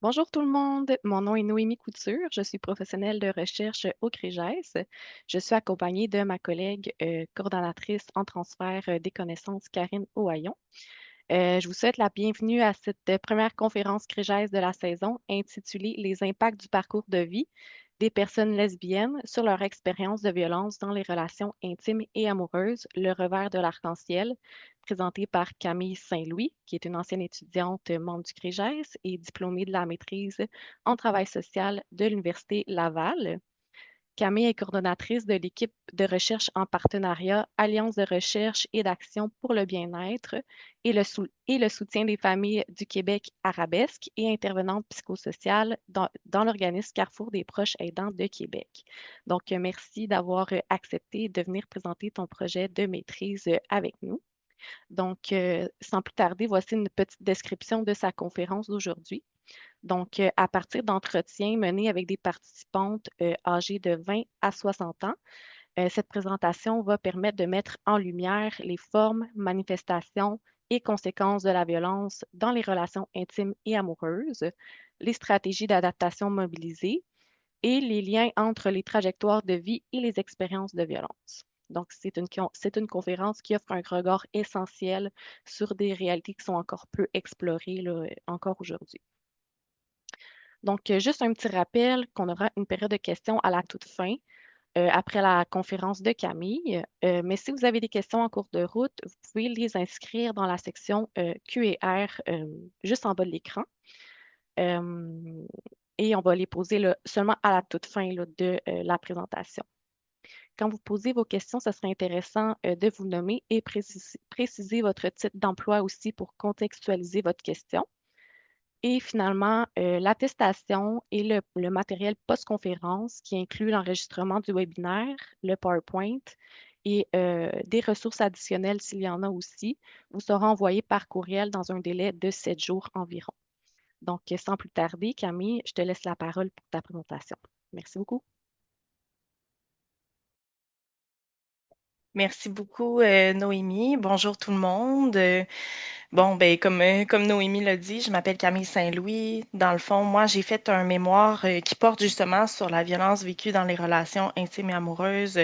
Bonjour tout le monde, mon nom est Noémie Couture, je suis professionnelle de recherche au CREGES. Je suis accompagnée de ma collègue coordonnatrice en transfert des connaissances, Karine Ohaillon. Je vous souhaite la bienvenue à cette première conférence CREGES de la saison intitulée Les impacts du parcours de vie des personnes lesbiennes sur leur expérience de violence dans les relations intimes et amoureuses, le revers de l'arc-en-ciel, présentée par Camille Saint-Louis, qui est une ancienne étudiante membre du CREGES et diplômée de la maîtrise en travail social de l'Université Laval. Camille est coordonnatrice de l'équipe de recherche en partenariat Alliance de recherche et d'action pour le bien-être et le soutien des familles du Québec arabesque et intervenante psychosociale dans l'organisme Carrefour des proches aidants de Québec. Donc, merci d'avoir accepté de venir présenter ton projet de maîtrise avec nous. Donc, sans plus tarder, voici une petite description de sa conférence d'aujourd'hui. Donc, à partir d'entretiens menés avec des participantes âgées de 20 à 60 ans, cette présentation va permettre de mettre en lumière les formes, manifestations et conséquences de la violence dans les relations intimes et amoureuses, les stratégies d'adaptation mobilisées et les liens entre les trajectoires de vie et les expériences de violence. Donc, c'est une conférence qui offre un regard essentiel sur des réalités qui sont encore peu explorées là, encore aujourd'hui. Donc, juste un petit rappel qu'on aura une période de questions à la toute fin, après la conférence de Camille. Mais si vous avez des questions en cours de route, vous pouvez les inscrire dans la section Q&R juste en bas de l'écran. Euh, et on va les poser là, seulement à la toute fin là, de la présentation. Quand vous posez vos questions, ce serait intéressant de vous nommer et préciser votre titre d'emploi aussi pour contextualiser votre question. Et finalement, l'attestation et le matériel post-conférence qui inclut l'enregistrement du webinaire, le PowerPoint et des ressources additionnelles s'il y en a aussi, vous sera envoyé par courriel dans un délai de 7 jours environ. Donc, sans plus tarder, Camille, je te laisse la parole pour ta présentation. Merci beaucoup. Merci beaucoup, Noémie. Bonjour tout le monde. Comme Noémie l'a dit, je m'appelle Camille Saint-Louis. Dans le fond, moi, j'ai fait un mémoire qui porte justement sur la violence vécue dans les relations intimes et amoureuses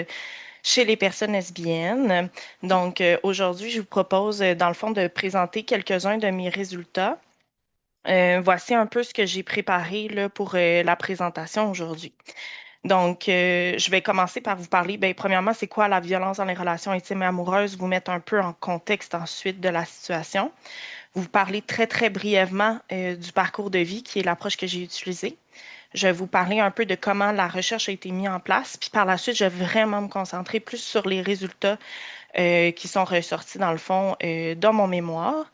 chez les personnes lesbiennes. Donc, aujourd'hui, je vous propose, dans le fond, de présenter quelques-uns de mes résultats. Voici un peu ce que j'ai préparé là, pour la présentation aujourd'hui. Donc, je vais commencer par vous parler, premièrement, c'est quoi la violence dans les relations intimes et amoureuses, vous mettre un peu en contexte ensuite de la situation. Vous parler très, très brièvement du parcours de vie, qui est l'approche que j'ai utilisée. Je vais vous parler un peu de comment la recherche a été mise en place, puis par la suite, je vais vraiment me concentrer plus sur les résultats qui sont ressortis dans le fond dans mon mémoire.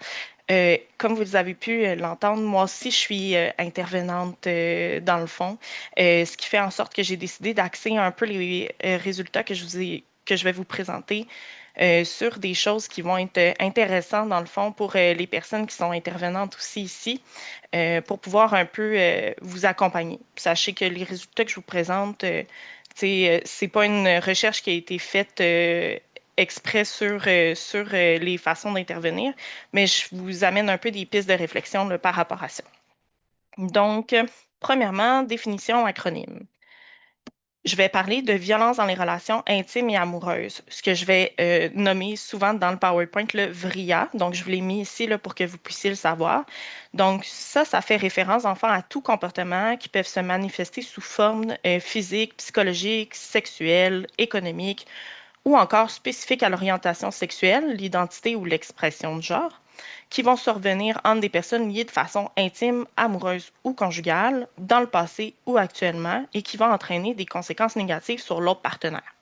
Comme vous avez pu l'entendre, moi aussi, je suis intervenante dans le fond, ce qui fait en sorte que j'ai décidé d'axer un peu les résultats que je vais vous présenter sur des choses qui vont être intéressantes dans le fond pour les personnes qui sont intervenantes aussi ici, pour pouvoir un peu vous accompagner. Sachez que les résultats que je vous présente, c'est pas une recherche qui a été faite exprès sur les façons d'intervenir, mais je vous amène un peu des pistes de réflexion là, par rapport à ça. Donc, premièrement, définition acronyme. Je vais parler de violence dans les relations intimes et amoureuses, ce que je vais nommer souvent dans le PowerPoint le VRIA. Donc, je vous l'ai mis ici là, pour que vous puissiez le savoir. Donc, ça fait référence, enfin, à tout comportement qui peuvent se manifester sous forme physique, psychologique, sexuelle, économique ou encore spécifiques à l'orientation sexuelle, l'identité ou l'expression de genre, qui vont survenir entre des personnes liées de façon intime, amoureuse ou conjugale, dans le passé ou actuellement, et qui vont entraîner des conséquences négatives sur l'autre partenaire.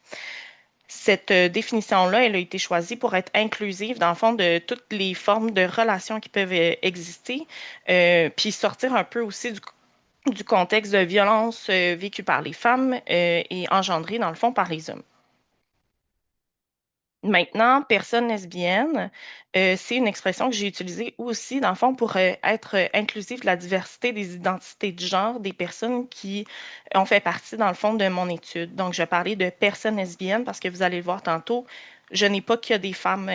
Cette définition-là, elle a été choisie pour être inclusive dans le fond de toutes les formes de relations qui peuvent exister, puis sortir un peu aussi du contexte de violence vécue par les femmes et engendrée dans le fond par les hommes. Maintenant, personne lesbienne, c'est une expression que j'ai utilisée aussi, dans le fond, pour être inclusive de la diversité des identités de genre des personnes qui ont fait partie, dans le fond, de mon étude. Donc, je vais parler de personnes lesbiennes parce que vous allez le voir tantôt, Je n'ai pas que des femmes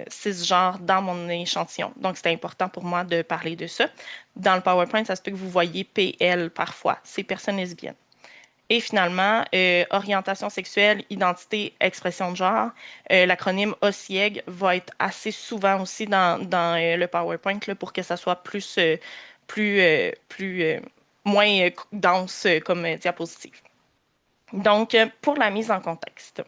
cisgenres dans mon échantillon. Donc, c'était important pour moi de parler de ça. Dans le PowerPoint, ça se peut que vous voyez PL parfois. C'est personnes lesbiennes. Et finalement, orientation sexuelle, identité, expression de genre. L'acronyme OSIEG va être assez souvent aussi dans le PowerPoint là, pour que ça soit plus, moins dense comme diapositive. Donc, pour la mise en contexte.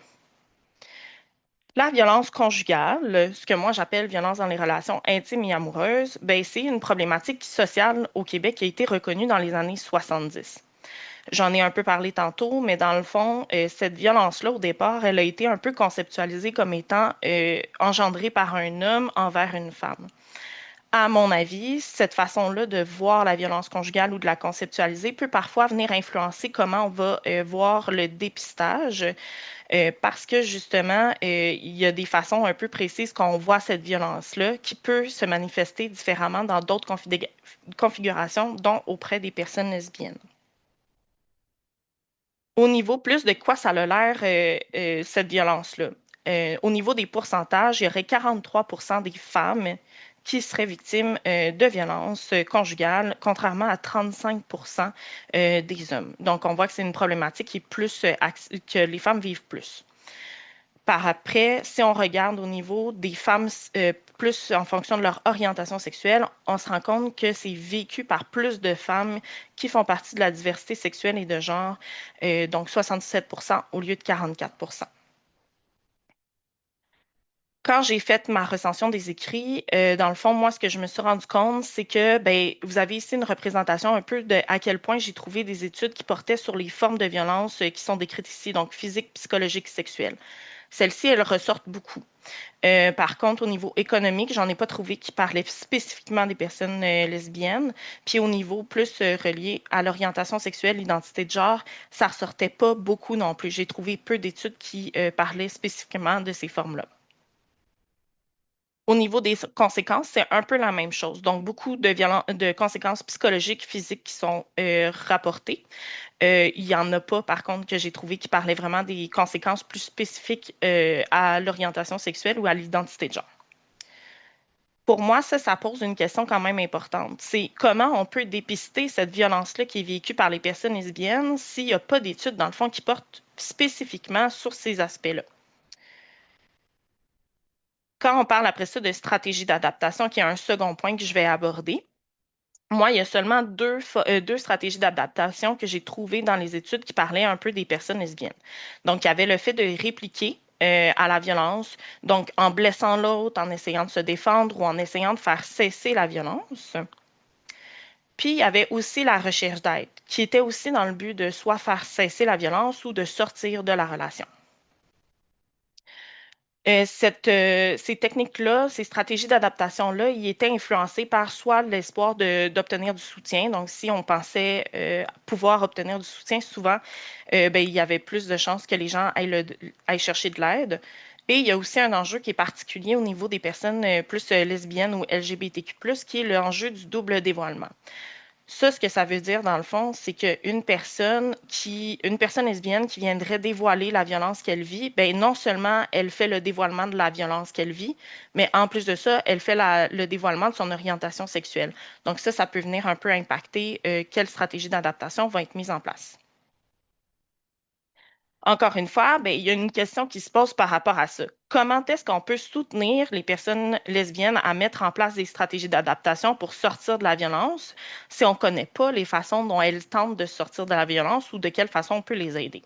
La violence conjugale, ce que moi j'appelle violence dans les relations intimes et amoureuses, ben, c'est une problématique sociale au Québec qui a été reconnue dans les années 70. J'en ai un peu parlé tantôt, mais dans le fond, cette violence-là, au départ, elle a été un peu conceptualisée comme étant engendrée par un homme envers une femme. À mon avis, cette façon-là de voir la violence conjugale ou de la conceptualiser peut parfois venir influencer comment on va voir le dépistage, parce que justement, il y a des façons un peu précises qu'on voit cette violence-là qui peut se manifester différemment dans d'autres configurations, dont auprès des personnes lesbiennes. Au niveau plus de quoi ça a l'air, cette violence-là. Au niveau des pourcentages, il y aurait 43% des femmes qui seraient victimes de violences conjugales, contrairement à 35% des hommes. Donc, on voit que c'est une problématique qui est plus, que les femmes vivent plus. Par après, si on regarde au niveau des femmes, plus en fonction de leur orientation sexuelle, on se rend compte que c'est vécu par plus de femmes qui font partie de la diversité sexuelle et de genre, donc 77% au lieu de 44%. Quand j'ai fait ma recension des écrits, dans le fond, moi, ce que je me suis rendu compte, c'est que ben, vous avez ici une représentation un peu de à quel point j'ai trouvé des études qui portaient sur les formes de violence qui sont décrites ici, donc physique, psychologique, sexuelle. Celles-ci, elles ressortent beaucoup. Par contre, au niveau économique, j'en ai pas trouvé qui parlait spécifiquement des personnes lesbiennes. Puis au niveau plus relié à l'orientation sexuelle, l'identité de genre, ça ressortait pas beaucoup non plus. J'ai trouvé peu d'études qui parlaient spécifiquement de ces formes-là. Au niveau des conséquences, c'est un peu la même chose. Donc, beaucoup de conséquences psychologiques, physiques qui sont rapportées. Il n'y en a pas, par contre, que j'ai trouvé qui parlaient vraiment des conséquences plus spécifiques à l'orientation sexuelle ou à l'identité de genre. Pour moi, ça pose une question quand même importante. C'est comment on peut dépister cette violence-là qui est vécue par les personnes lesbiennes s'il n'y a pas d'études, dans le fond, qui portent spécifiquement sur ces aspects-là. Quand on parle après ça de stratégie d'adaptation, qui est un second point que je vais aborder, moi, il y a seulement deux stratégies d'adaptation que j'ai trouvées dans les études qui parlaient un peu des personnes lesbiennes. Donc, il y avait le fait de répliquer à la violence, donc en blessant l'autre, en essayant de se défendre ou en essayant de faire cesser la violence. Puis, il y avait aussi la recherche d'aide, qui était aussi dans le but de soit faire cesser la violence ou de sortir de la relation. Ces techniques-là, ces stratégies d'adaptation-là, ils étaient influencées par soit l'espoir d'obtenir du soutien. Donc, si on pensait pouvoir obtenir du soutien, souvent, ben, il y avait plus de chances que les gens aillent chercher de l'aide. Et il y a aussi un enjeu qui est particulier au niveau des personnes plus lesbiennes ou LGBTQ+, qui est l'enjeu du double dévoilement. Ça, ce que ça veut dire, dans le fond, c'est une personne lesbienne qui viendrait dévoiler la violence qu'elle vit, ben non seulement elle fait le dévoilement de la violence qu'elle vit, mais en plus de ça, elle fait le dévoilement de son orientation sexuelle. Donc ça peut venir un peu impacter quelle stratégie d'adaptation va être mise en place. Encore une fois, ben, il y a une question qui se pose par rapport à ça. Comment est-ce qu'on peut soutenir les personnes lesbiennes à mettre en place des stratégies d'adaptation pour sortir de la violence si on ne connaît pas les façons dont elles tentent de sortir de la violence ou de quelle façon on peut les aider?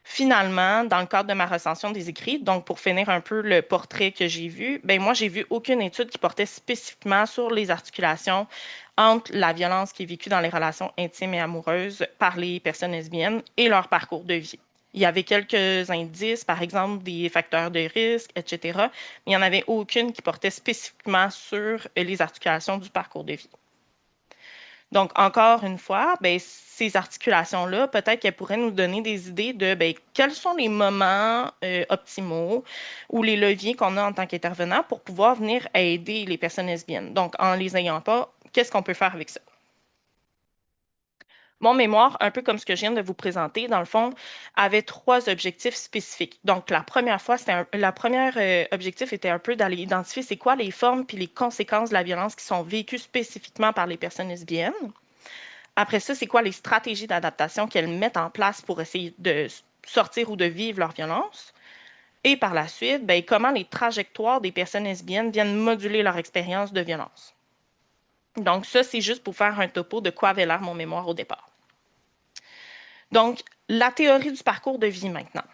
Finalement, dans le cadre de ma recension des écrits, donc pour finir un peu le portrait que j'ai vu, ben moi, j'ai vu aucune étude qui portait spécifiquement sur les articulations entre la violence qui est vécue dans les relations intimes et amoureuses par les personnes lesbiennes et leur parcours de vie. Il y avait quelques indices, par exemple des facteurs de risque, etc., mais il n'y en avait aucune qui portait spécifiquement sur les articulations du parcours de vie. Donc, encore une fois, ben, ces articulations-là, peut-être qu'elles pourraient nous donner des idées de ben, quels sont les moments optimaux ou les leviers qu'on a en tant qu'intervenant pour pouvoir venir aider les personnes lesbiennes. Donc, en les ayant pas, qu'est-ce qu'on peut faire avec ça? Mon mémoire, un peu comme ce que je viens de vous présenter, dans le fond, avait trois objectifs spécifiques. Donc, la première fois, la première objectif était un peu d'aller identifier c'est quoi les formes puis les conséquences de la violence qui sont vécues spécifiquement par les personnes lesbiennes. Après ça, c'est quoi les stratégies d'adaptation qu'elles mettent en place pour essayer de sortir ou de vivre leur violence. Et par la suite, ben, comment les trajectoires des personnes lesbiennes viennent moduler leur expérience de violence. Donc, ça, c'est juste pour faire un topo de quoi avait l'air mon mémoire au départ. Donc, la théorie du parcours de vie maintenant.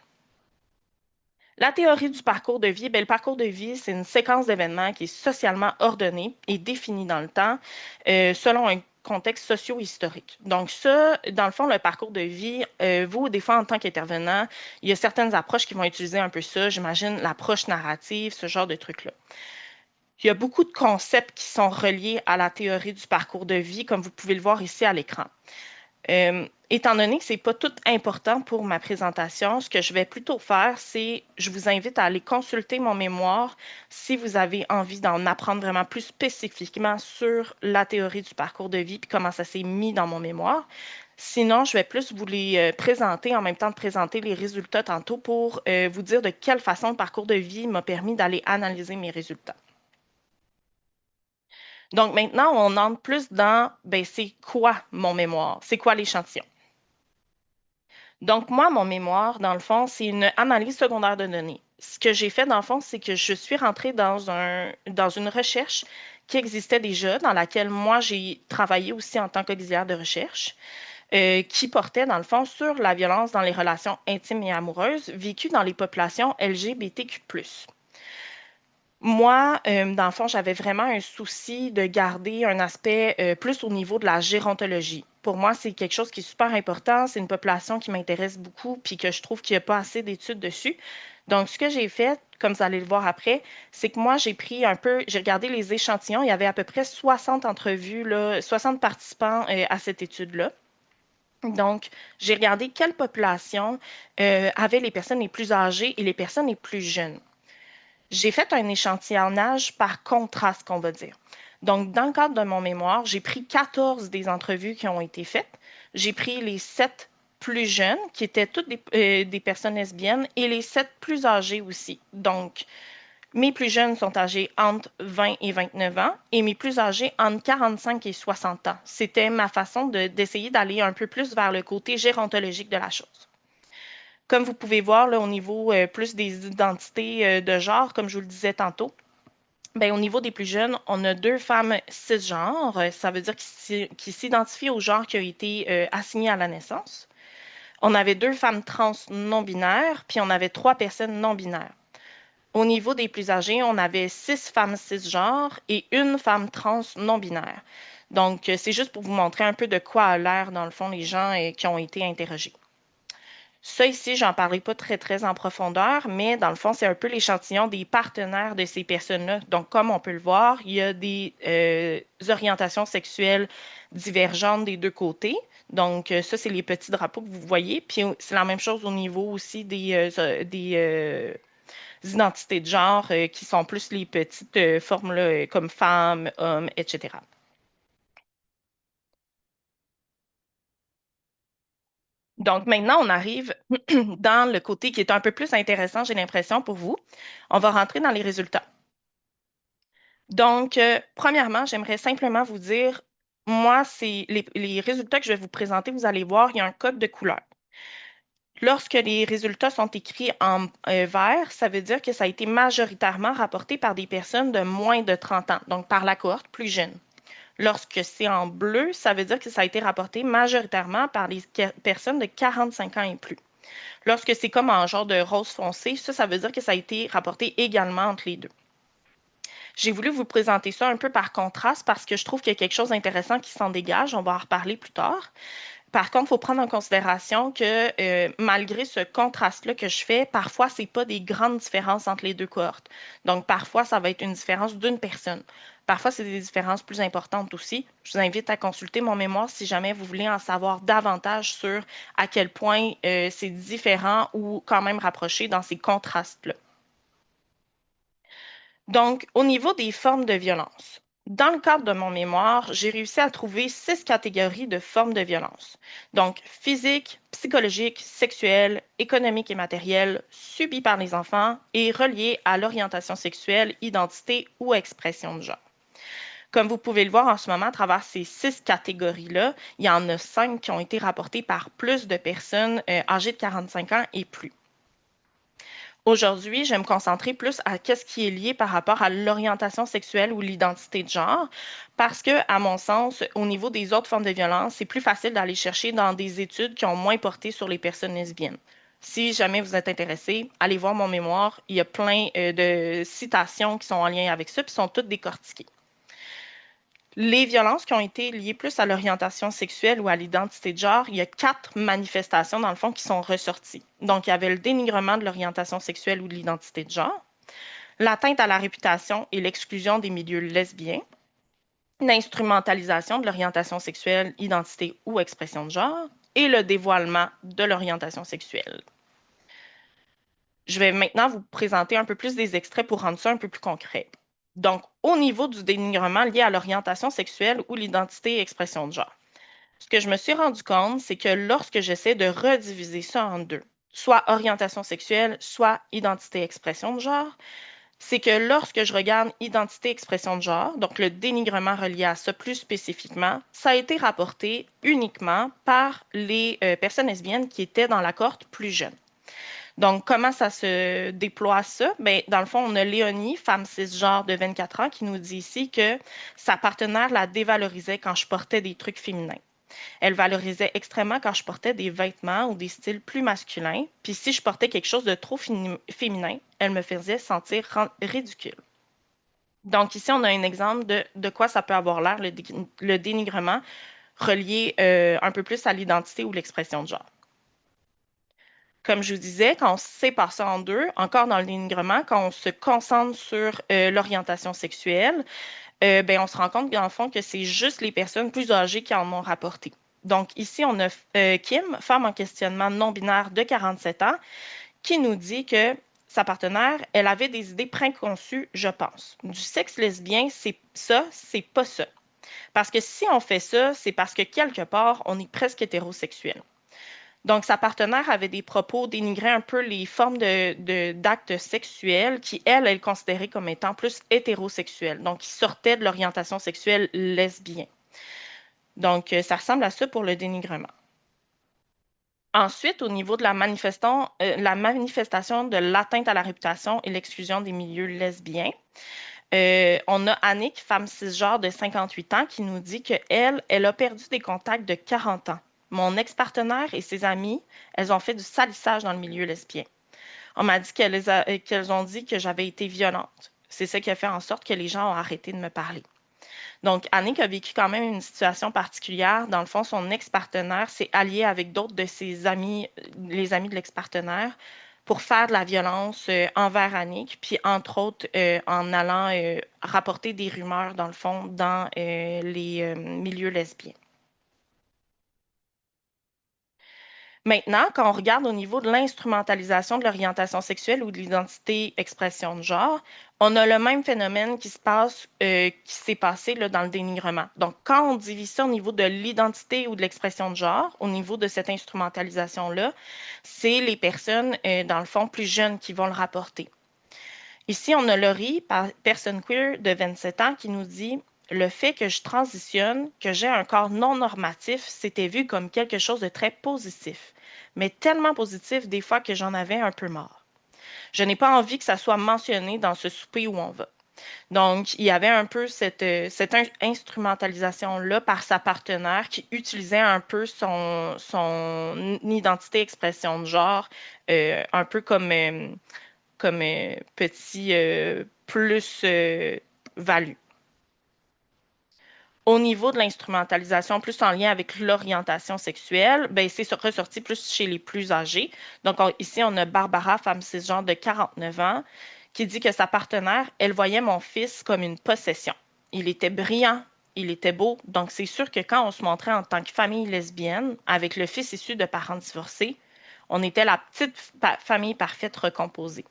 La théorie du parcours de vie, bien, le parcours de vie, c'est une séquence d'événements qui est socialement ordonnée et définie dans le temps selon un contexte socio-historique. Donc ça, dans le fond, le parcours de vie, vous, des fois, en tant qu'intervenant, il y a certaines approches qui vont utiliser un peu ça, j'imagine l'approche narrative, ce genre de trucs-là. Il y a beaucoup de concepts qui sont reliés à la théorie du parcours de vie, comme vous pouvez le voir ici à l'écran. Étant donné que ce n'est pas tout important pour ma présentation, ce que je vais plutôt faire, c'est je vous invite à aller consulter mon mémoire si vous avez envie d'en apprendre vraiment plus spécifiquement sur la théorie du parcours de vie et comment ça s'est mis dans mon mémoire. Sinon, je vais plus vous les présenter en même temps de présenter les résultats tantôt pour vous dire de quelle façon le parcours de vie m'a permis d'aller analyser mes résultats. Donc maintenant, on entre plus dans, ben, c'est quoi mon mémoire? C'est quoi l'échantillon? Donc, moi, mon mémoire, dans le fond, c'est une analyse secondaire de données. Ce que j'ai fait, dans le fond, c'est que je suis rentrée dans une recherche qui existait déjà, dans laquelle moi, j'ai travaillé aussi en tant qu'auxiliaire de recherche, qui portait, dans le fond, sur la violence dans les relations intimes et amoureuses vécues dans les populations LGBTQ+. Moi, dans le fond, j'avais vraiment un souci de garder un aspect plus au niveau de la gérontologie. Pour moi, c'est quelque chose qui est super important. C'est une population qui m'intéresse beaucoup, puis que je trouve qu'il n'y a pas assez d'études dessus. Donc, ce que j'ai fait, comme vous allez le voir après, c'est que moi, j'ai pris un peu, j'ai regardé les échantillons. Il y avait à peu près 60 entrevues, là, 60 participants à cette étude-là. Donc, j'ai regardé quelle population avait les personnes les plus âgées et les personnes les plus jeunes. J'ai fait un échantillonnage par contraste, qu'on va dire. Donc, dans le cadre de mon mémoire, j'ai pris 14 des entrevues qui ont été faites. J'ai pris les 7 plus jeunes, qui étaient toutes des personnes lesbiennes, et les 7 plus âgées aussi. Donc, mes plus jeunes sont âgés entre 20 et 29 ans, et mes plus âgés entre 45 et 60 ans. C'était ma façon d'essayer d'aller un peu plus vers le côté gérontologique de la chose. Comme vous pouvez voir là, au niveau plus des identités de genre, comme je vous le disais tantôt, ben, au niveau des plus jeunes, on a deux femmes cisgenres. Ça veut dire qu'ils s'identifient au genre qui a été assigné à la naissance. On avait deux femmes trans non-binaires, puis on avait trois personnes non-binaires. Au niveau des plus âgés, on avait six femmes cisgenres et une femme trans non-binaire. Donc, c'est juste pour vous montrer un peu de quoi a l'air, dans le fond, les gens qui ont été interrogés. Ça ici, j'en parlais pas très en profondeur, mais dans le fond, c'est un peu l'échantillon des partenaires de ces personnes-là. Donc, comme on peut le voir, il y a des orientations sexuelles divergentes des deux côtés. Donc, ça, c'est les petits drapeaux que vous voyez. Puis, c'est la même chose au niveau aussi des identités de genre qui sont plus les petites formes là, comme femmes, hommes, etc. Donc maintenant, on arrive dans le côté qui est un peu plus intéressant, j'ai l'impression, pour vous. On va rentrer dans les résultats. Donc, premièrement, j'aimerais simplement vous dire, moi, c'est les résultats que je vais vous présenter, vous allez voir, il y a un code de couleur. Lorsque les résultats sont écrits en vert, ça veut dire que ça a été majoritairement rapporté par des personnes de moins de 30 ans, donc par la cohorte plus jeune. Lorsque c'est en bleu, ça veut dire que ça a été rapporté majoritairement par les personnes de 45 ans et plus. Lorsque c'est comme en genre de rose foncé, ça veut dire que ça a été rapporté également entre les deux. J'ai voulu vous présenter ça un peu par contraste parce que je trouve qu'il y a quelque chose d'intéressant qui s'en dégage. On va en reparler plus tard. Par contre, il faut prendre en considération que malgré ce contraste-là que je fais, parfois, ce n'est pas des grandes différences entre les deux cohortes. Donc, parfois, ça va être une différence d'une personne. Parfois, c'est des différences plus importantes aussi. Je vous invite à consulter mon mémoire si jamais vous voulez en savoir davantage sur à quel point c'est différent ou quand même rapproché dans ces contrastes-là. Donc, au niveau des formes de violence, Dans le cadre de mon mémoire, j'ai réussi à trouver 6 catégories de formes de violence. Donc, physique, psychologique, sexuelle, économique et matérielle, subies par les enfants et reliées à l'orientation sexuelle, identité ou expression de genre. Comme vous pouvez le voir en ce moment, à travers ces 6 catégories-là, il y en a 5 qui ont été rapportées par plus de personnes âgées de 45 ans et plus. Aujourd'hui, je vais me concentrer plus à ce qui est lié par rapport à l'orientation sexuelle ou l'identité de genre, parce que, à mon sens, au niveau des autres formes de violence, c'est plus facile d'aller chercher dans des études qui ont moins porté sur les personnes lesbiennes. Si jamais vous êtes intéressé, allez voir mon mémoire. Il y a plein de citations qui sont en lien avec ça, puis sont toutes décortiquées. Les violences qui ont été liées plus à l'orientation sexuelle ou à l'identité de genre, il y a 4 manifestations, dans le fond, qui sont ressorties. Donc, il y avait le dénigrement de l'orientation sexuelle ou de l'identité de genre, l'atteinte à la réputation et l'exclusion des milieux lesbiens, l'instrumentalisation de l'orientation sexuelle, identité ou expression de genre, et le dévoilement de l'orientation sexuelle. Je vais maintenant vous présenter un peu plus des extraits pour rendre ça un peu plus concret. Donc, au niveau du dénigrement lié à l'orientation sexuelle ou l'identité et expression de genre, ce que je me suis rendu compte, c'est que lorsque j'essaie de rediviser ça en deux, soit orientation sexuelle, soit identité et expression de genre, c'est que lorsque je regarde identité et expression de genre, donc le dénigrement relié à ça plus spécifiquement, ça a été rapporté uniquement par les personnes lesbiennes qui étaient dans la cohorte plus jeune. Donc, comment ça se déploie ça? Bien, dans le fond, on a Léonie, femme cisgenre de 24 ans, qui nous dit ici que sa partenaire la dévalorisait quand je portais des trucs féminins. Elle valorisait extrêmement quand je portais des vêtements ou des styles plus masculins. Puis si je portais quelque chose de trop féminin, elle me faisait sentir ridicule. Donc ici, on a un exemple de quoi ça peut avoir l'air, le dénigrement relié un peu plus à l'identité ou l'expression de genre. Comme je vous disais, quand on sépare ça en deux, encore dans le dénigrement, quand on se concentre sur l'orientation sexuelle, ben, on se rend compte, dans le fond, que c'est juste les personnes plus âgées qui en ont rapporté. Donc, ici, on a Kim, femme en questionnement non-binaire de 47 ans, qui nous dit que sa partenaire, elle avait des idées préconçues, je pense. Du sexe lesbien, c'est ça, c'est pas ça. Parce que si on fait ça, c'est parce que quelque part, on est presque hétérosexuel. Donc, sa partenaire avait des propos dénigrant un peu les formes d'actes sexuels qui, elle considérait comme étant plus hétérosexuels. Donc, qui sortaient de l'orientation sexuelle lesbienne. Donc, ça ressemble à ça pour le dénigrement. Ensuite, au niveau de la manifestation de l'atteinte à la réputation et l'exclusion des milieux lesbiens, on a Annick, femme cisgenre de 58 ans, qui nous dit qu'elle, elle a perdu des contacts de 40 ans. Mon ex-partenaire et ses amis, elles ont fait du salissage dans le milieu lesbien. On m'a dit qu'elles ont dit que j'avais été violente. C'est ça qui a fait en sorte que les gens ont arrêté de me parler. Donc, Annick a vécu quand même une situation particulière. Dans le fond, son ex-partenaire s'est allié avec d'autres de ses amis, les amis de l'ex-partenaire, pour faire de la violence envers Annick, puis entre autres en allant rapporter des rumeurs, dans le fond, dans les milieux lesbiens. Maintenant, quand on regarde au niveau de l'instrumentalisation de l'orientation sexuelle ou de l'identité expression de genre, on a le même phénomène qui s'est passé là, dans le dénigrement. Donc, quand on divise ça au niveau de l'identité ou de l'expression de genre, au niveau de cette instrumentalisation-là, c'est les personnes, dans le fond, plus jeunes qui vont le rapporter. Ici, on a Laurie, personne queer de 27 ans, qui nous dit le fait que je transitionne, que j'ai un corps non normatif, c'était vu comme quelque chose de très positif, mais tellement positif des fois que j'en avais un peu marre. Je n'ai pas envie que ça soit mentionné dans ce souper où on va. Donc, il y avait un peu cette instrumentalisation-là par sa partenaire qui utilisait un peu son identité expression de genre, un peu comme petit plus value. Au niveau de l'instrumentalisation, plus en lien avec l'orientation sexuelle, ben, c'est ressorti plus chez les plus âgés. Donc, ici, on a Barbara, femme cisgenre de 49 ans, qui dit que sa partenaire, elle voyait mon fils comme une possession. Il était brillant, il était beau. Donc, c'est sûr que quand on se montrait en tant que famille lesbienne, avec le fils issu de parents divorcés, On était la petite famille parfaite recomposée.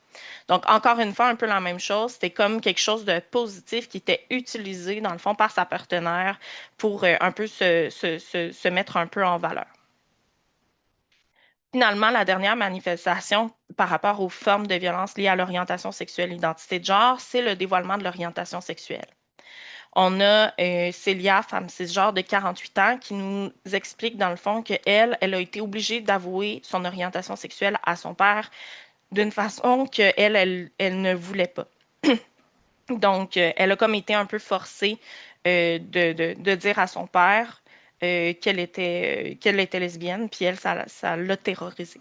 Donc, encore une fois, un peu la même chose. C'était comme quelque chose de positif qui était utilisé, dans le fond, par sa partenaire pour un peu se mettre un peu en valeur. Finalement, la dernière manifestation par rapport aux formes de violence liées à l'orientation sexuelle et l'identité de genre, c'est le dévoilement de l'orientation sexuelle. On a Célia, femme cisgenre de 48 ans, qui nous explique dans le fond qu'elle, elle a été obligée d'avouer son orientation sexuelle à son père d'une façon qu'elle ne voulait pas. Donc, elle a comme été un peu forcée de dire à son père qu'elle était lesbienne, puis elle, ça l'a terrorisée.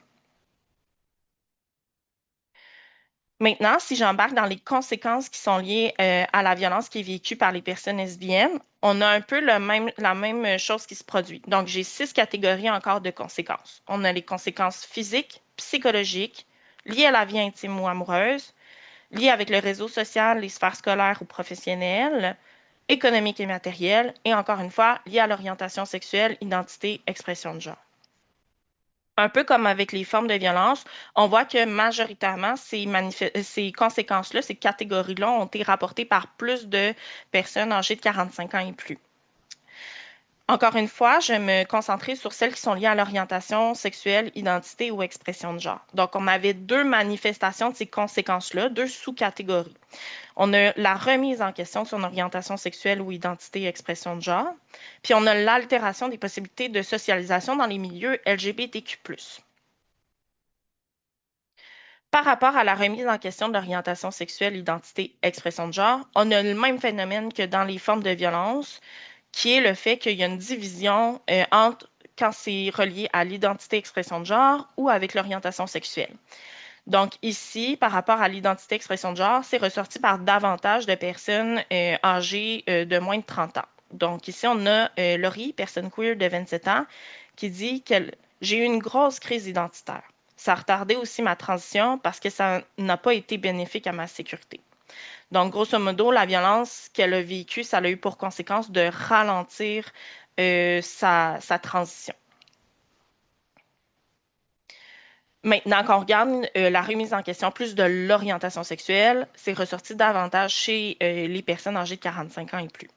Maintenant, si j'embarque dans les conséquences qui sont liées à la violence qui est vécue par les personnes lesbiennes, on a un peu la même chose qui se produit. Donc, j'ai 6 catégories encore de conséquences. On a les conséquences physiques, psychologiques, liées à la vie intime ou amoureuse, liées avec le réseau social, les sphères scolaires ou professionnelles, économiques et matérielles, et encore une fois, liées à l'orientation sexuelle, identité, expression de genre. Un peu comme avec les formes de violence, on voit que majoritairement, ces conséquences-là, ces catégories-là ont été rapportées par plus de personnes âgées de 45 ans et plus. Encore une fois, je vais me concentrer sur celles qui sont liées à l'orientation sexuelle, identité ou expression de genre. Donc, on avait 2 manifestations de ces conséquences-là, 2 sous-catégories. On a la remise en question de son orientation sexuelle ou identité et expression de genre, puis on a l'altération des possibilités de socialisation dans les milieux LGBTQ+. Par rapport à la remise en question de l'orientation sexuelle, identité, expression de genre, on a le même phénomène que dans les formes de violence, qui est le fait qu'il y a une division entre quand c'est relié à l'identité, expression de genre ou avec l'orientation sexuelle. Donc ici, par rapport à l'identité, expression de genre, c'est ressorti par davantage de personnes âgées de moins de 30 ans. Donc ici, on a Laurie, personne queer de 27 ans, qui dit qu'elle j'ai eu une grosse crise identitaire. Ça a retardé aussi ma transition parce que ça n'a pas été bénéfique à ma sécurité. Donc, grosso modo, la violence qu'elle a vécue, ça a eu pour conséquence de ralentir sa transition. Maintenant, quand on regarde la remise en question plus de l'orientation sexuelle, c'est ressorti davantage chez les personnes âgées de 45 ans et plus.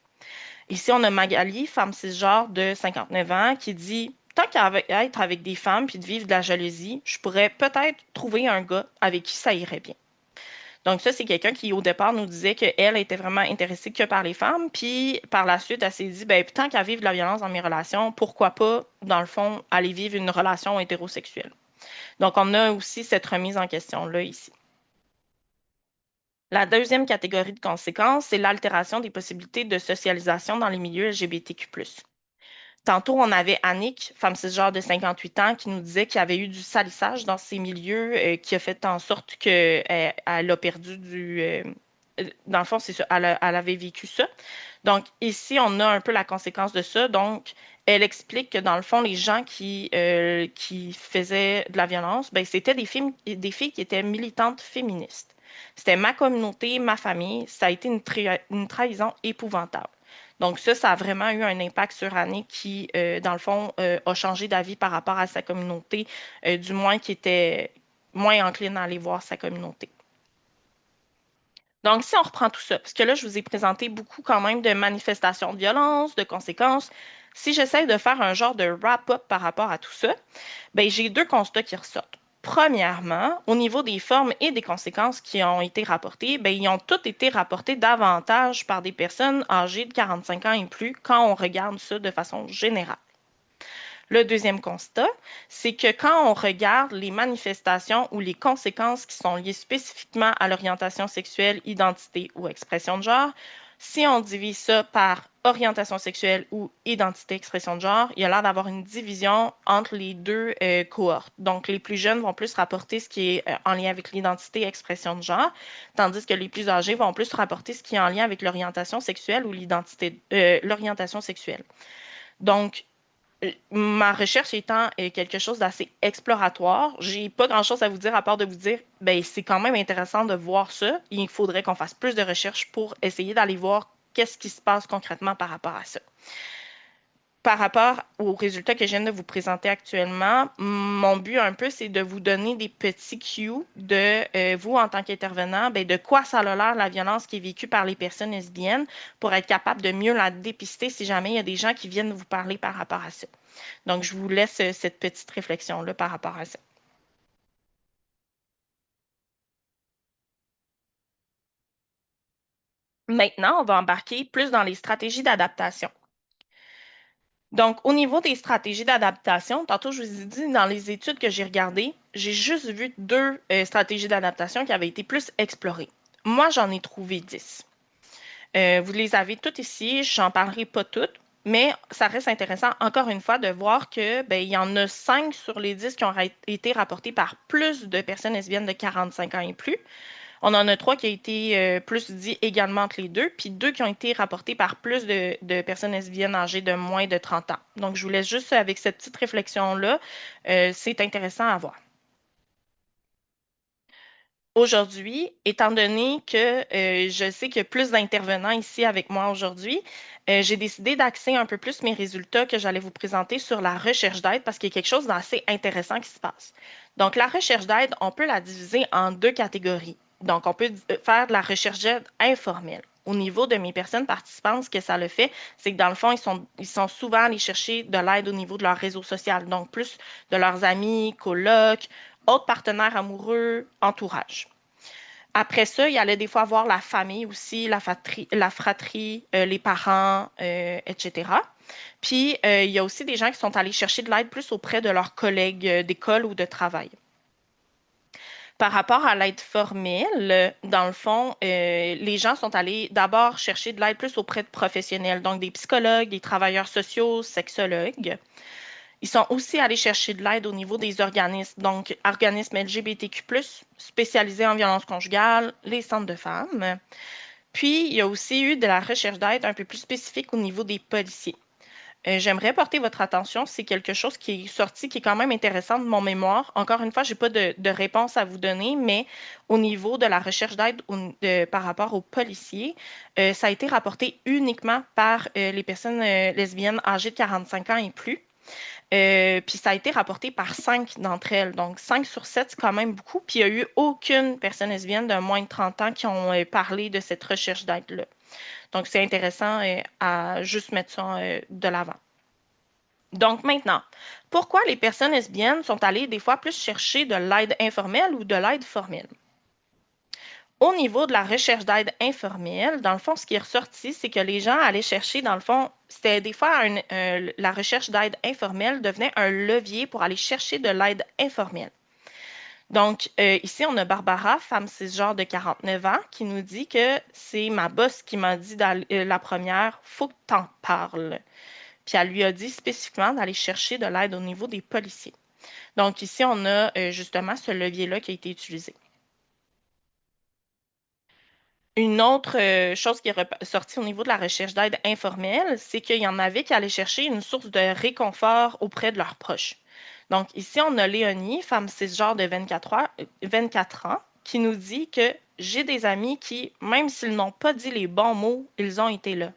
Ici, on a Magali, femme cisgenre de 59 ans, qui dit tant qu'à être avec des femmes puis de vivre de la jalousie, je pourrais peut-être trouver un gars avec qui ça irait bien. Donc ça, c'est quelqu'un qui, au départ, nous disait qu'elle était vraiment intéressée que par les femmes, puis par la suite, elle s'est dit, ben, tant qu'à vivre de la violence dans mes relations, pourquoi pas, dans le fond, aller vivre une relation hétérosexuelle. Donc, on a aussi cette remise en question-là ici. La deuxième catégorie de conséquences, c'est l'altération des possibilités de socialisation dans les milieux LGBTQ+. Tantôt, on avait Annick, femme cisgenre de 58 ans, qui nous disait qu'il y avait eu du salissage dans ces milieux qui a fait en sorte qu'elle a perdu dans le fond, c'est ça, elle avait vécu ça. Donc, ici, on a un peu la conséquence de ça. Donc, elle explique que dans le fond, les gens qui faisaient de la violence, ben, c'était des filles qui étaient militantes féministes. C'était ma communauté, ma famille. Ça a été une trahison épouvantable. Donc ça a vraiment eu un impact sur Annie qui, dans le fond, a changé d'avis par rapport à sa communauté, du moins qui était moins encline à aller voir sa communauté. Donc, si on reprend tout ça, parce que là, je vous ai présenté beaucoup quand même de manifestations de violence, de conséquences, si j'essaie de faire un genre de wrap-up par rapport à tout ça, ben, j'ai 2 constats qui ressortent. Premièrement, au niveau des formes et des conséquences qui ont été rapportées, ben, ils ont toutes été rapportés davantage par des personnes âgées de 45 ans et plus quand on regarde ça de façon générale. Le deuxième constat, c'est que quand on regarde les manifestations ou les conséquences qui sont liées spécifiquement à l'orientation sexuelle, identité ou expression de genre, si on divise ça par orientation sexuelle ou identité, expression de genre, il y a l'air d'avoir une division entre les 2 cohortes. Donc, les plus jeunes vont plus rapporter ce qui est en lien avec l'identité, expression de genre, tandis que les plus âgés vont plus rapporter ce qui est en lien avec l'orientation sexuelle ou l'orientation sexuelle. Donc, ma recherche étant quelque chose d'assez exploratoire, j'ai pas grand-chose à vous dire à part de vous dire, ben c'est quand même intéressant de voir ça. Il faudrait qu'on fasse plus de recherches pour essayer d'aller voir qu'est-ce qui se passe concrètement par rapport à ça. par rapport aux résultats que je viens de vous présenter actuellement, mon but un peu, c'est de vous donner des petits cues de vous en tant qu'intervenant, ben, de quoi ça a l'air la violence qui est vécue par les personnes lesbiennes pour être capable de mieux la dépister si jamais il y a des gens qui viennent vous parler par rapport à ça. Donc, je vous laisse cette petite réflexion-là par rapport à ça. Maintenant, on va embarquer plus dans les stratégies d'adaptation. Donc, au niveau des stratégies d'adaptation, tantôt je vous ai dit, dans les études que j'ai regardées, j'ai juste vu deux stratégies d'adaptation qui avaient été plus explorées. Moi, j'en ai trouvé 10. Vous les avez toutes ici, j'en parlerai pas toutes, mais ça reste intéressant, encore une fois, de voir que ben, il y en a 5 sur les 10 qui ont été rapportés par plus de personnes lesbiennes de 45 ans et plus. On en a trois qui ont été plus dit également entre les deux, puis deux qui ont été rapportés par plus de personnes lesbiennes âgées de moins de 30 ans. Donc, je vous laisse juste avec cette petite réflexion-là. C'est intéressant à voir. Aujourd'hui, étant donné que je sais qu'il y a plus d'intervenants ici avec moi aujourd'hui, j'ai décidé d'axer un peu plus mes résultats que j'allais vous présenter sur la recherche d'aide parce qu'il y a quelque chose d'assez intéressant qui se passe. Donc, la recherche d'aide, on peut la diviser en deux catégories. Donc, on peut faire de la recherche d'aide informelle. Au niveau de mes personnes participantes, ce que ça le fait, c'est que dans le fond, ils sont souvent allés chercher de l'aide au niveau de leur réseau social, donc plus de leurs amis, colocs, autres partenaires amoureux, entourage. Après ça, il allait des fois voir la famille aussi, la fratrie, les parents, etc. Puis, il y a aussi des gens qui sont allés chercher de l'aide plus auprès de leurs collègues d'école ou de travail. Par rapport à l'aide formelle, dans le fond, les gens sont allés d'abord chercher de l'aide plus auprès de professionnels, donc des psychologues, des travailleurs sociaux, sexologues. Ils sont aussi allés chercher de l'aide au niveau des organismes, donc organismes LGBTQ+, spécialisés en violence conjugale, les centres de femmes. Puis, il y a aussi eu de la recherche d'aide un peu plus spécifique au niveau des policiers. J'aimerais porter votre attention, c'est quelque chose qui est sorti, qui est quand même intéressant de mon mémoire. Encore une fois, je n'ai pas de réponse à vous donner, mais au niveau de la recherche d'aide par rapport aux policiers, ça a été rapporté uniquement par les personnes lesbiennes âgées de 45 ans et plus. Puis ça a été rapporté par 5 d'entre elles. Donc 5 sur 7, c'est quand même beaucoup. Puis il n'y a eu aucune personne lesbienne de moins de 30 ans qui ont parlé de cette recherche d'aide-là. Donc c'est intéressant à juste mettre ça de l'avant. Donc maintenant, pourquoi les personnes lesbiennes sont allées des fois plus chercher de l'aide informelle ou de l'aide formelle? Au niveau de la recherche d'aide informelle, dans le fond, ce qui est ressorti, c'est que les gens allaient chercher, dans le fond, c'était des fois la recherche d'aide informelle devenait un levier pour aller chercher de l'aide informelle. Donc, ici, on a Barbara, femme cisgenre de 49 ans, qui nous dit que c'est ma boss qui m'a dit la première, faut que t'en parles. Puis elle lui a dit spécifiquement d'aller chercher de l'aide au niveau des policiers. Donc, ici, on a justement ce levier-là qui a été utilisé. Une autre chose qui est ressortie au niveau de la recherche d'aide informelle, c'est qu'il y en avait qui allaient chercher une source de réconfort auprès de leurs proches. Donc ici, on a Léonie, femme cisgenre de 24 ans, qui nous dit que j'ai des amis qui, même s'ils n'ont pas dit les bons mots, ils ont été là.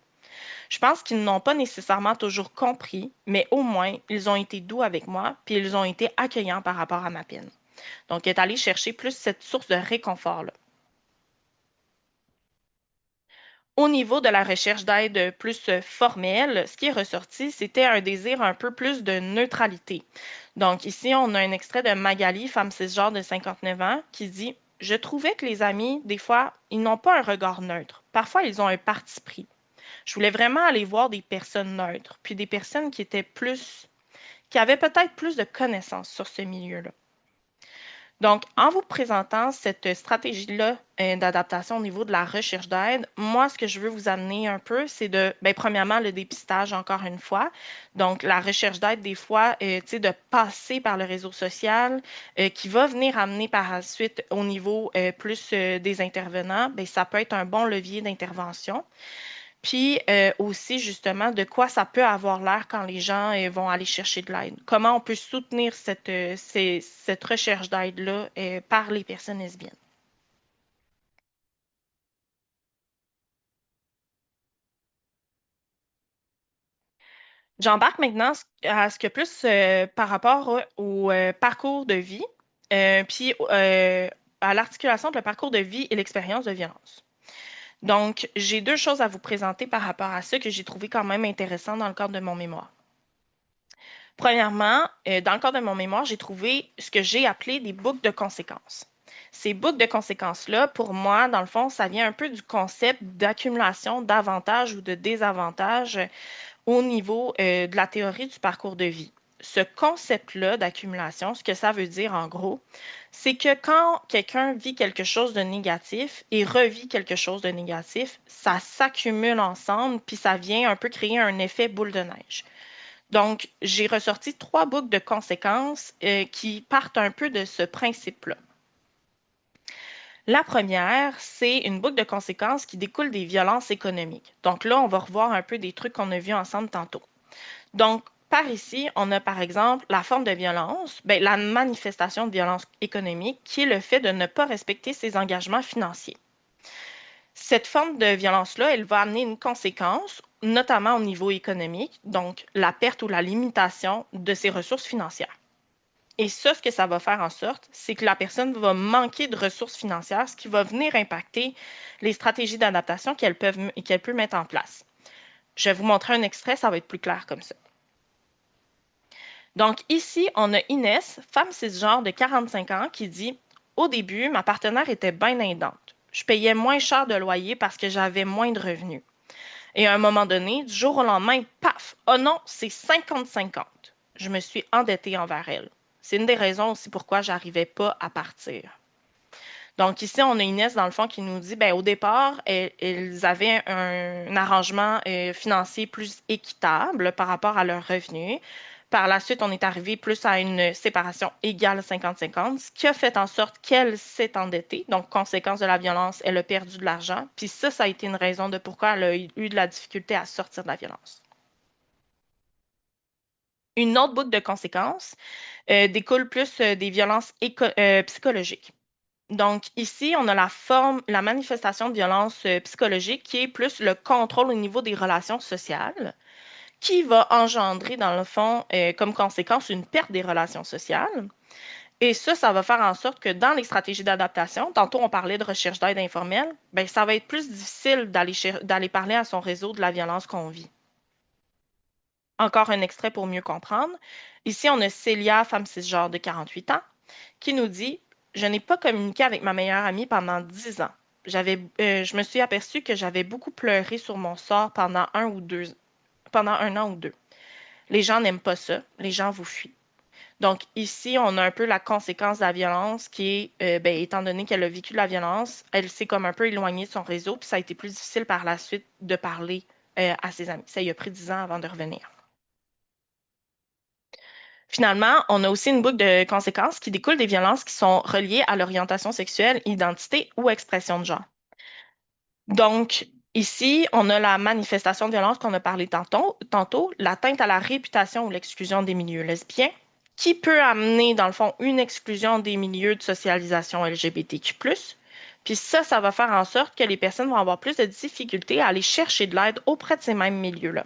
Je pense qu'ils n'ont pas nécessairement toujours compris, mais au moins, ils ont été doux avec moi, puis ils ont été accueillants par rapport à ma peine. Donc, elle est allée chercher plus cette source de réconfort-là. Au niveau de la recherche d'aide plus formelle, ce qui est ressorti, c'était un désir un peu plus de neutralité. Donc ici, on a un extrait de Magali, femme cisgenre de 59 ans, qui dit: Je trouvais que les amis, des fois, ils n'ont pas un regard neutre. Parfois, ils ont un parti pris. Je voulais vraiment aller voir des personnes neutres, puis des personnes qui étaient plus, qui avaient peut-être plus de connaissances sur ce milieu-là. Donc, en vous présentant cette stratégie-là d'adaptation au niveau de la recherche d'aide, moi, ce que je veux vous amener un peu, c'est ben, premièrement, le dépistage, encore une fois. Donc, la recherche d'aide, des fois, tu sais, de passer par le réseau social, qui va venir amener par la suite au niveau plus des intervenants, ben, ça peut être un bon levier d'intervention. Puis aussi, justement, de quoi ça peut avoir l'air quand les gens vont aller chercher de l'aide. Comment on peut soutenir cette recherche d'aide-là par les personnes lesbiennes. J'embarque maintenant à ce que plus par rapport au parcours de vie, puis à l'articulation entre le parcours de vie et l'expérience de violence. Donc, j'ai deux choses à vous présenter par rapport à ça que j'ai trouvé quand même intéressant dans le cadre de mon mémoire. Premièrement, dans le cadre de mon mémoire, j'ai trouvé ce que j'ai appelé des boucles de conséquences. Ces boucles de conséquences-là, pour moi, dans le fond, ça vient un peu du concept d'accumulation d'avantages ou de désavantages au niveau de la théorie du parcours de vie. Ce concept-là d'accumulation, ce que ça veut dire en gros, c'est que quand quelqu'un vit quelque chose de négatif et revit quelque chose de négatif, ça s'accumule ensemble, puis ça vient un peu créer un effet boule de neige. Donc, j'ai ressorti trois boucles de conséquences qui partent un peu de ce principe-là. La première, c'est une boucle de conséquences qui découle des violences économiques. Donc là, on va revoir un peu des trucs qu'on a vus ensemble tantôt. Donc, par ici, on a par exemple la forme de violence, ben, la manifestation de violence économique, qui est le fait de ne pas respecter ses engagements financiers. Cette forme de violence-là, elle va amener une conséquence, notamment au niveau économique, donc la perte ou la limitation de ses ressources financières. Et ça, ce que ça va faire en sorte, c'est que la personne va manquer de ressources financières, ce qui va venir impacter les stratégies d'adaptation qu'elle peut mettre en place. Je vais vous montrer un extrait, ça va être plus clair comme ça. Donc ici, on a Inès, femme cisgenre de 45 ans, qui dit: au début, ma partenaire était bien aidante. Je payais moins cher de loyer parce que j'avais moins de revenus. Et à un moment donné, du jour au lendemain, paf! Oh non, c'est 50-50. Je me suis endettée envers elle. C'est une des raisons aussi pourquoi j'arrivais pas à partir. Donc ici, on a Inès, dans le fond, qui nous dit, ben, au départ, elles avaient un arrangement financier plus équitable par rapport à leurs revenus. Par la suite, on est arrivé plus à une séparation égale 50-50, ce qui a fait en sorte qu'elle s'est endettée. Donc, conséquence de la violence, elle a perdu de l'argent. Puis ça a été une raison de pourquoi elle a eu de la difficulté à sortir de la violence. Une autre boucle de conséquences découle plus des violences psychologiques. Donc ici, on a la manifestation de violence psychologique qui est plus le contrôle au niveau des relations sociales, qui va engendrer, dans le fond, comme conséquence, une perte des relations sociales. Et ça va faire en sorte que dans les stratégies d'adaptation, tantôt on parlait de recherche d'aide informelle, ben, ça va être plus difficile d'aller parler à son réseau de la violence qu'on vit. Encore un extrait pour mieux comprendre. Ici, on a Célia, femme cisgenre de 48 ans, qui nous dit: je n'ai pas communiqué avec ma meilleure amie pendant 10 ans. Je me suis aperçue que j'avais beaucoup pleuré sur mon sort pendant un an ou deux. Les gens n'aiment pas ça, les gens vous fuient. Donc ici, on a un peu la conséquence de la violence qui est, ben, étant donné qu'elle a vécu la violence, elle s'est comme un peu éloignée de son réseau, puis ça a été plus difficile par la suite de parler à ses amis. Ça lui a pris 10 ans avant de revenir. Finalement, on a aussi une boucle de conséquences qui découle des violences qui sont reliées à l'orientation sexuelle, identité ou expression de genre. Donc, ici, on a la manifestation de violence qu'on a parlé tantôt, l'atteinte à la réputation ou l'exclusion des milieux lesbiens, qui peut amener, dans le fond, une exclusion des milieux de socialisation LGBTQ+. Puis ça va faire en sorte que les personnes vont avoir plus de difficultés à aller chercher de l'aide auprès de ces mêmes milieux-là.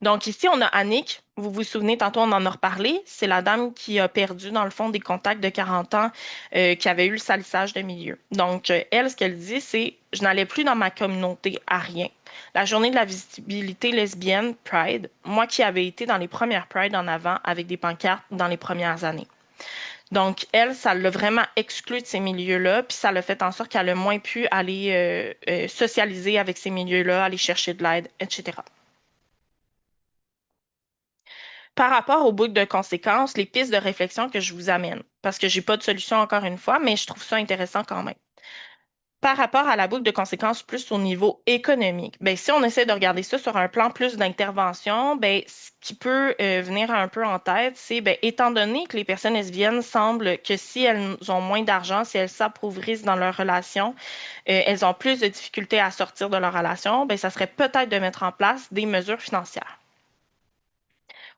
Donc ici, on a Annick. Vous vous souvenez, tantôt on en a reparlé. C'est la dame qui a perdu, dans le fond, des contacts de 40 ans qui avait eu le salissage de milieu. Donc, elle, ce qu'elle dit, c'est: je n'allais plus dans ma communauté à rien. La journée de la visibilité lesbienne, Pride, moi qui avais été dans les premières Pride en avant avec des pancartes dans les premières années. Donc, elle, ça l'a vraiment exclue de ces milieux-là, puis ça l'a fait en sorte qu'elle a moins pu aller socialiser avec ces milieux-là, aller chercher de l'aide, etc. Par rapport aux boucles de conséquences, les pistes de réflexion que je vous amène, parce que j'ai pas de solution encore une fois, mais je trouve ça intéressant quand même. Par rapport à la boucle de conséquences plus au niveau économique, ben, si on essaie de regarder ça sur un plan plus d'intervention, ben, ce qui peut venir un peu en tête, c'est, ben, étant donné que les personnes lesbiennes semblent que si elles ont moins d'argent, si elles s'appauvrissent dans leur relation, elles ont plus de difficultés à sortir de leur relation, ben, ça serait peut-être de mettre en place des mesures financières.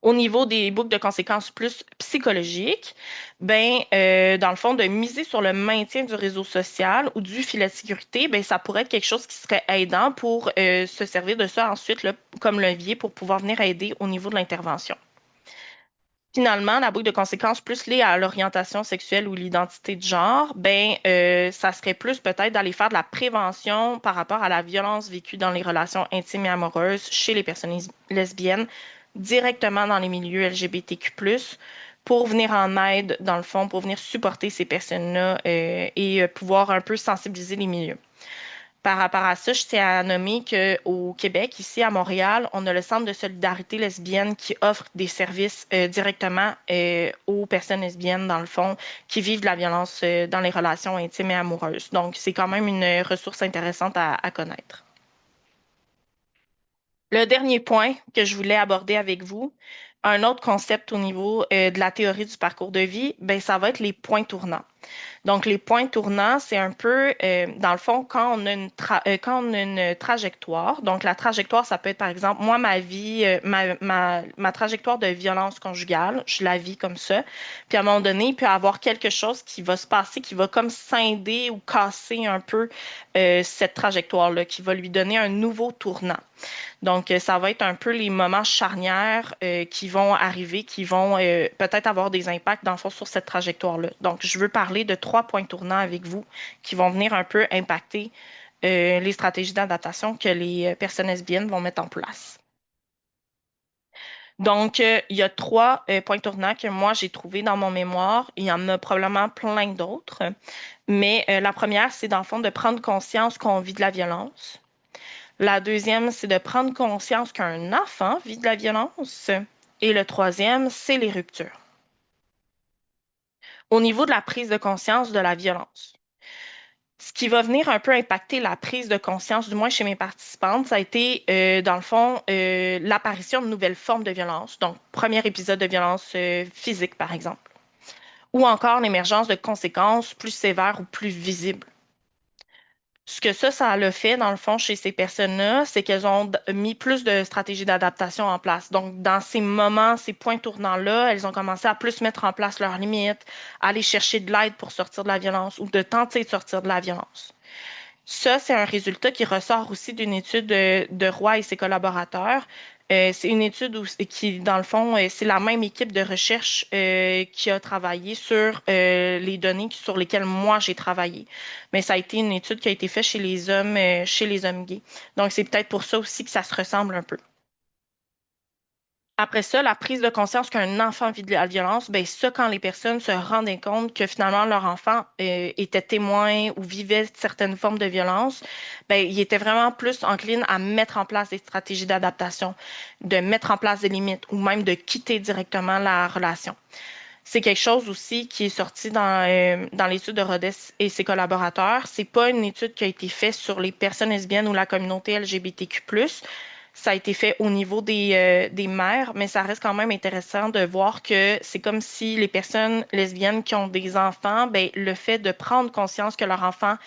Au niveau des boucles de conséquences plus psychologiques, dans le fond, de miser sur le maintien du réseau social ou du filet de sécurité, ben, ça pourrait être quelque chose qui serait aidant pour se servir de ça ensuite là, comme levier pour pouvoir venir aider au niveau de l'intervention. Finalement, la boucle de conséquences plus liée à l'orientation sexuelle ou l'identité de genre, ça serait plus peut-être d'aller faire de la prévention par rapport à la violence vécue dans les relations intimes et amoureuses chez les personnes lesbiennes, directement dans les milieux LGBTQ+, pour venir en aide, dans le fond, pour venir supporter ces personnes-là et pouvoir un peu sensibiliser les milieux. Par rapport à ça, je tiens à nommer qu'au Québec, ici à Montréal, on a le Centre de solidarité lesbienne qui offre des services directement aux personnes lesbiennes, dans le fond, qui vivent de la violence dans les relations intimes et amoureuses. Donc, c'est quand même une ressource intéressante à connaître. Le dernier point que je voulais aborder avec vous, un autre concept au niveau de la théorie du parcours de vie, ça va être les points tournants. Donc, les points tournants, c'est un peu, dans le fond, quand on a une trajectoire. Donc, la trajectoire, ça peut être, par exemple, moi, ma vie, ma trajectoire de violence conjugale, je la vis comme ça. Puis, à un moment donné, il peut y avoir quelque chose qui va se passer, qui va comme scinder ou casser un peu cette trajectoire-là, qui va lui donner un nouveau tournant. Donc, ça va être un peu les moments charnières qui vont arriver, qui vont peut-être avoir des impacts dans le fond sur cette trajectoire-là. Donc, je veux parler de 3 points tournants avec vous qui vont venir un peu impacter les stratégies d'adaptation que les personnes lesbiennes vont mettre en place. Donc, il y a 3 points tournants que moi j'ai trouvés dans mon mémoire. Il y en a probablement plein d'autres. Mais la première, c'est dans le fond de prendre conscience qu'on vit de la violence. La deuxième, c'est de prendre conscience qu'un enfant vit de la violence. Et le troisième, c'est les ruptures. Au niveau de la prise de conscience de la violence, ce qui va venir un peu impacter la prise de conscience, du moins chez mes participantes, ça a été, dans le fond, l'apparition de nouvelles formes de violence. Donc, premier épisode de violence physique, par exemple. Ou encore l'émergence de conséquences plus sévères ou plus visibles. Ce que ça l'a fait, dans le fond, chez ces personnes-là, c'est qu'elles ont mis plus de stratégies d'adaptation en place. Donc, dans ces moments, ces points tournants-là, elles ont commencé à plus mettre en place leurs limites, à aller chercher de l'aide pour sortir de la violence ou de tenter de sortir de la violence. Ça, c'est un résultat qui ressort aussi d'une étude de Roy et ses collaborateurs. C'est une étude qui, dans le fond, c'est la même équipe de recherche qui a travaillé sur les données sur lesquelles moi j'ai travaillé. Mais ça a été une étude qui a été faite chez les hommes gays. Donc, c'est peut-être pour ça aussi que ça se ressemble un peu. Après ça, la prise de conscience qu'un enfant vit de la violence, ça, quand les personnes se rendaient compte que finalement leur enfant était témoin ou vivait certaines formes de violence, il était vraiment plus encline à mettre en place des stratégies d'adaptation, de mettre en place des limites ou même de quitter directement la relation. C'est quelque chose aussi qui est sorti dans l'étude de Rhodes et ses collaborateurs. C'est pas une étude qui a été faite sur les personnes lesbiennes ou la communauté LGBTQ+. Ça a été fait au niveau des mères, mais ça reste quand même intéressant de voir que c'est comme si les personnes lesbiennes qui ont des enfants, le fait de prendre conscience que leur enfant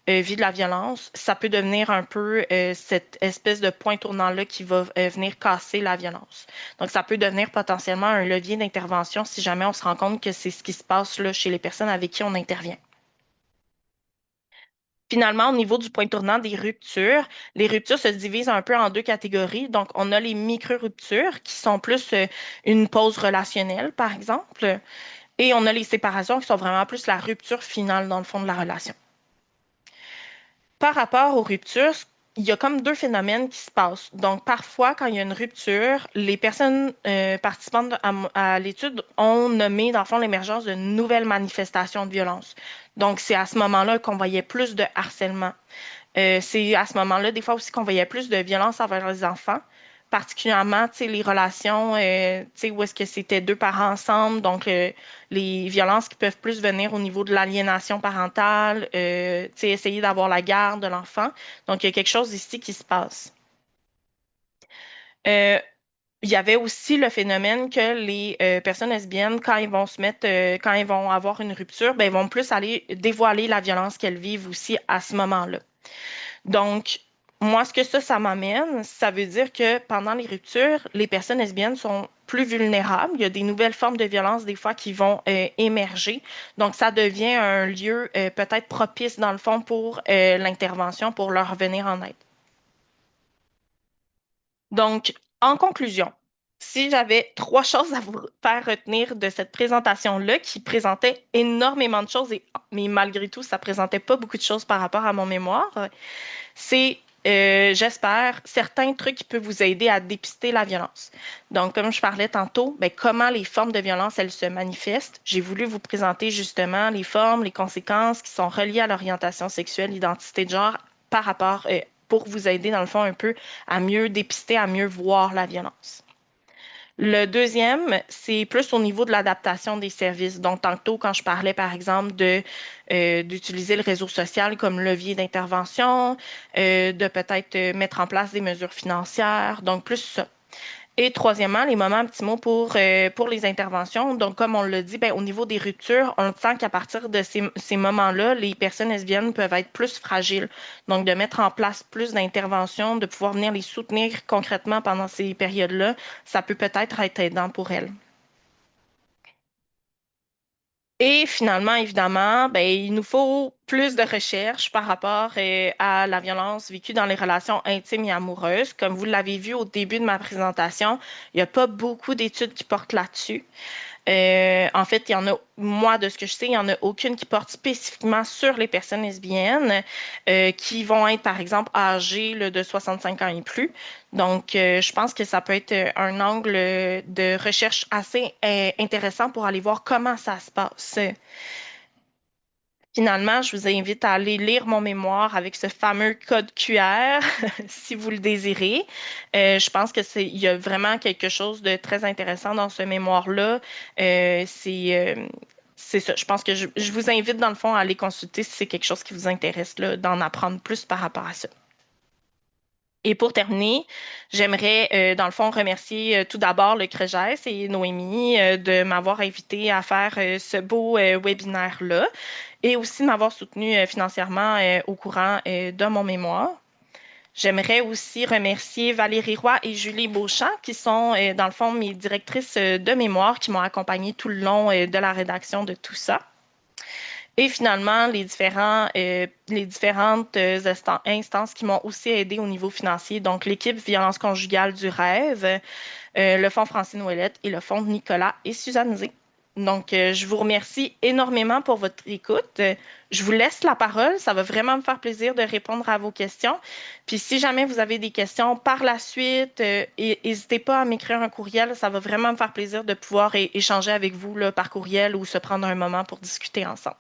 vit de la violence, ça peut devenir un peu cette espèce de point tournant-là qui va venir casser la violence. Donc, ça peut devenir potentiellement un levier d'intervention si jamais on se rend compte que c'est ce qui se passe là, chez les personnes avec qui on intervient. Finalement, au niveau du point tournant des ruptures, les ruptures se divisent un peu en 2 catégories. Donc, on a les micro-ruptures qui sont plus une pause relationnelle, par exemple, et on a les séparations qui sont vraiment plus la rupture finale dans le fond de la relation. Par rapport aux ruptures, il y a comme 2 phénomènes qui se passent. Donc, parfois, quand il y a une rupture, les personnes participantes à l'étude ont nommé, dans le fond, l'émergence de nouvelles manifestations de violence. Donc, c'est à ce moment-là qu'on voyait plus de harcèlement. C'est à ce moment-là, des fois aussi, qu'on voyait plus de violence envers les enfants, particulièrement, tu sais, les relations, tu sais, où est-ce que c'était 2 parents ensemble, donc les violences qui peuvent plus venir au niveau de l'aliénation parentale, tu sais, essayer d'avoir la garde de l'enfant. Donc, il y a quelque chose ici qui se passe. Euh, il y avait aussi le phénomène que les personnes lesbiennes, quand ils vont se mettre, quand ils vont avoir une rupture, ils vont plus aller dévoiler la violence qu'elles vivent aussi à ce moment-là. Donc, Moi, ce que ça m'amène, ça veut dire que pendant les ruptures, les personnes lesbiennes sont plus vulnérables. Il y a des nouvelles formes de violence des fois qui vont émerger. Donc, ça devient un lieu peut-être propice dans le fond pour l'intervention, pour leur venir en aide. Donc, en conclusion, si j'avais trois choses à vous faire retenir de cette présentation-là, qui présentait énormément de choses, mais malgré tout, ça présentait pas beaucoup de choses par rapport à mon mémoire, c'est, j'espère, certains trucs qui peuvent vous aider à dépister la violence. Donc, comme je parlais tantôt, ben, comment les formes de violence, elles se manifestent. J'ai voulu vous présenter justement les formes, les conséquences qui sont reliées à l'orientation sexuelle, l'identité de genre par rapport, pour vous aider, dans le fond, un peu à mieux dépister, à mieux voir la violence. Le deuxième, c'est plus au niveau de l'adaptation des services. Donc, tantôt, quand je parlais, par exemple, d'utiliser le réseau social comme levier d'intervention, de peut-être mettre en place des mesures financières, donc plus ça. Et troisièmement, les moments, un petit mot pour les interventions. Donc, comme on l'a dit, ben, au niveau des ruptures, on sent qu'à partir de ces moments-là, les personnes lesbiennes peuvent être plus fragiles. Donc, de mettre en place plus d'interventions, de pouvoir venir les soutenir concrètement pendant ces périodes-là, ça peut peut-être être aidant pour elles. Et finalement, évidemment, ben, il nous faut plus de recherches par rapport à la violence vécue dans les relations intimes et amoureuses. Comme vous l'avez vu au début de ma présentation, il n'y a pas beaucoup d'études qui portent là-dessus. En fait, il y en a, moi, de ce que je sais, il n'y en a aucune qui porte spécifiquement sur les personnes lesbiennes qui vont être, par exemple, âgées là, de 65 ans et plus. Donc, je pense que ça peut être un angle de recherche assez intéressant pour aller voir comment ça se passe. Finalement, je vous invite à aller lire mon mémoire avec ce fameux code QR, si vous le désirez. Je pense que il y a vraiment quelque chose de très intéressant dans ce mémoire-là. C'est ça. Je pense que je vous invite, dans le fond, à aller consulter si c'est quelque chose qui vous intéresse, là, d'en apprendre plus par rapport à ça. Et pour terminer, j'aimerais, dans le fond, remercier tout d'abord le CREGES et Noémie de m'avoir invité à faire ce beau webinaire-là et aussi de m'avoir soutenu financièrement au courant de mon mémoire. J'aimerais aussi remercier Valérie Roy et Julie Beauchamp, qui sont, dans le fond, mes directrices de mémoire, qui m'ont accompagnée tout le long de la rédaction de tout ça. Et finalement, les différentes instances qui m'ont aussi aidé au niveau financier, donc l'équipe Violence conjugale du rêve, le Fonds Francine Ouellette et le Fonds Nicolas et Suzanne Zé. Donc, je vous remercie énormément pour votre écoute. Je vous laisse la parole. Ça va vraiment me faire plaisir de répondre à vos questions. Puis, si jamais vous avez des questions par la suite, n'hésitez pas à m'écrire un courriel. Ça va vraiment me faire plaisir de pouvoir échanger avec vous là, par courriel ou se prendre un moment pour discuter ensemble.